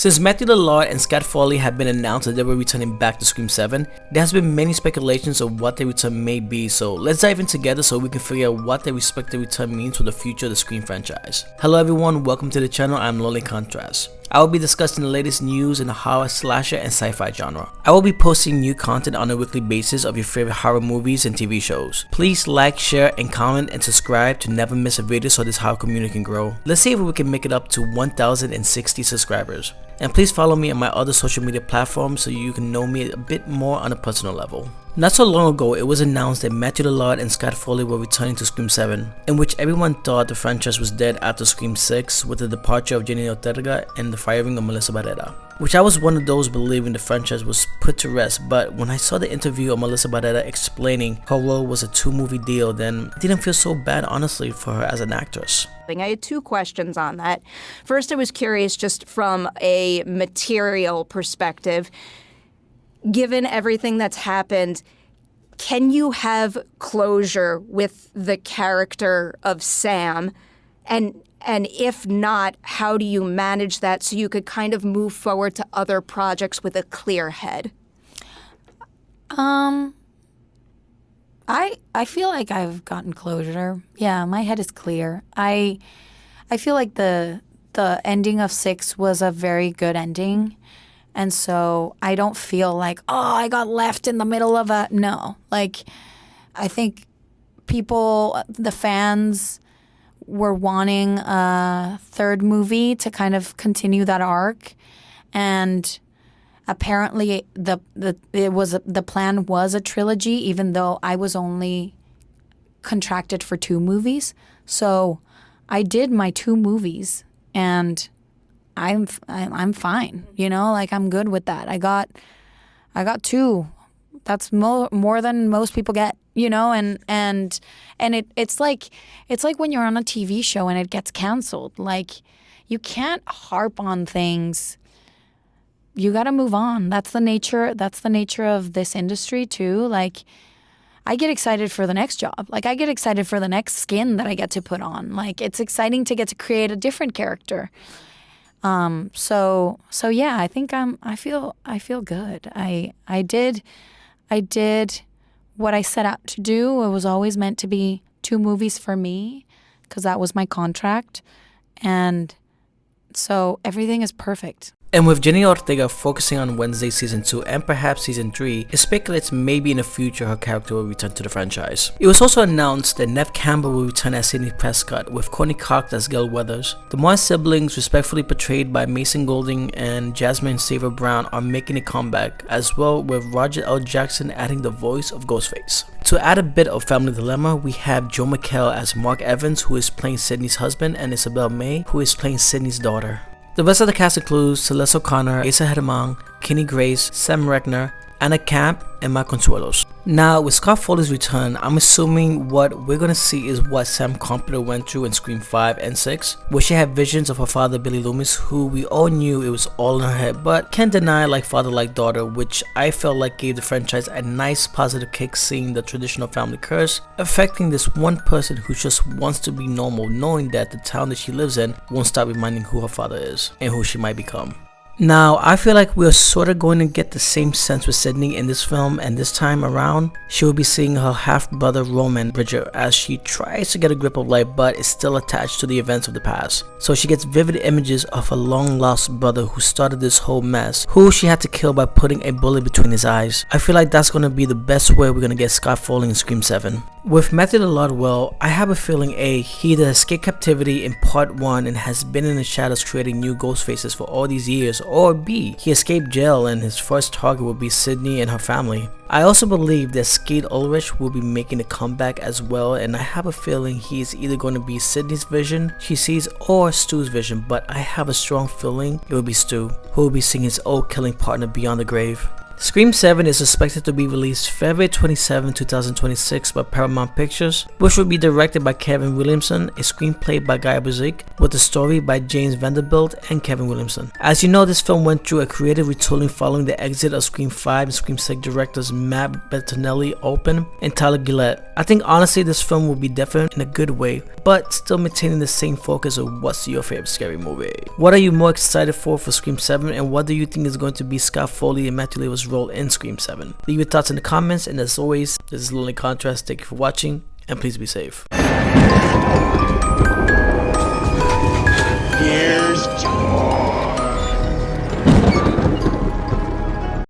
Since Matthew Lillard and Scott Foley have been announced that they were returning back to Scream 7, there has been many speculations of what their return may be, so let's dive in together so we can figure out what their respective return means for the future of the Scream franchise. Hello everyone, welcome to the channel. I'm Lonely Contrast. I will be discussing the latest news in the horror, slasher, and sci-fi genre. I will be posting new content on a weekly basis of your favorite horror movies and TV shows. Please like, share, and comment and subscribe to never miss a video so this horror community can grow. Let's see if we can make it up to 1,060 subscribers. And please follow me on my other social media platforms so you can know me a bit more on a personal level. Not so long ago, it was announced that Matthew Lillard and Scott Foley were returning to Scream 7, in which everyone thought the franchise was dead after Scream 6 with the departure of Jenny Ortega and the firing of Melissa Barrera. Which I was one of those believing the franchise was put to rest, but when I saw the interview of Melissa Barrera explaining her role was a 2-movie deal, then I didn't feel so bad honestly for her as an actress. I had 2 questions on that. First, I was curious just from a material perspective. Given everything that's happened, can you have closure with the character of Sam? And if not, how do you manage that so you could kind of move forward to other projects with a clear head? I feel like I've gotten closure. Yeah, my head is clear. I feel like the ending of 6 was a very good ending. And so I don't feel like, oh, I got left in the middle of a... No. Like, I think people, the fans, were wanting a 3rd movie to kind of continue that arc. And apparently the plan was a trilogy, even though I was only contracted for 2 movies. So I did my 2 movies, and I'm fine, you know, like I'm good with that. I got 2. That's more than most people get, you know, and it's like when you're on a TV show and it gets canceled. Like, you can't harp on things. You got to move on. That's the nature of this industry too. Like, I get excited for the next job. Like, I get excited for the next skin that I get to put on. Like, it's exciting to get to create a different character. So yeah, I think I feel good. I did what I set out to do. It was always meant to be 2 movies for me because that was my contract. And so everything is perfect. And with Jenny Ortega focusing on Wednesday Season 2 and perhaps Season 3, it speculates maybe in the future her character will return to the franchise. It was also announced that Neve Campbell will return as Sidney Prescott, with Courtney Cox as Gail Weathers. The Moore siblings, respectfully portrayed by Mason Golding and Jasmine Saver Brown, are making a comeback, as well with Roger L. Jackson adding the voice of Ghostface. To add a bit of family dilemma, we have Joe McHale as Mark Evans, who is playing Sidney's husband, and Isabel May, who is playing Sidney's daughter. The rest of the cast includes Celeste O'Connor, Asa Hedemang, Kenny Grace, Sam Regner, Anna Camp, and Mike Consuelos. Now, with Scott Foley's return, I'm assuming what we're gonna see is what Sam Carpenter went through in Scream 5 and 6, where she had visions of her father Billy Loomis, who we all knew it was all in her head, but can't deny like father like daughter, which I felt like gave the franchise a nice positive kick, seeing the traditional family curse affecting this one person who just wants to be normal, knowing that the town that she lives in won't stop reminding who her father is and who she might become. Now, I feel like we're sort of going to get the same sense with Sidney in this film, and this time around, she will be seeing her half-brother Roman Bridger as she tries to get a grip of life but is still attached to the events of the past. So she gets vivid images of a long-lost brother who started this whole mess, who she had to kill by putting a bullet between his eyes. I feel like that's going to be the best way we're going to get Scott Foley in Scream 7. With Matthew Lillard, well, I have a feeling A, he either escaped captivity in part 1 and has been in the shadows creating new ghost faces for all these years, or B, he escaped jail and his first target will be Sidney and her family. I also believe that Skeet Ulrich will be making a comeback as well, and I have a feeling he's either going to be Sidney's vision she sees or Stu's vision, but I have a strong feeling it will be Stu, who will be seeing his old killing partner beyond the grave. Scream 7 is expected to be released February 27, 2026 by Paramount Pictures, which will be directed by Kevin Williamson, a screenplay by Guy Buzik, with a story by James Vanderbilt and Kevin Williamson. As you know, this film went through a creative retooling following the exit of Scream 5 and Scream 6 directors Matt Bettinelli Open and Tyler Gillette. I think honestly this film will be different in a good way, but still maintaining the same focus of what's your favorite scary movie. What are you more excited for Scream 7, and what do you think is going to be Scott Foley and Matthew Lillard's role in Scream 7? Leave your thoughts in the comments, and as always, this is Lonely Contrast. Thank you for watching, and please be safe.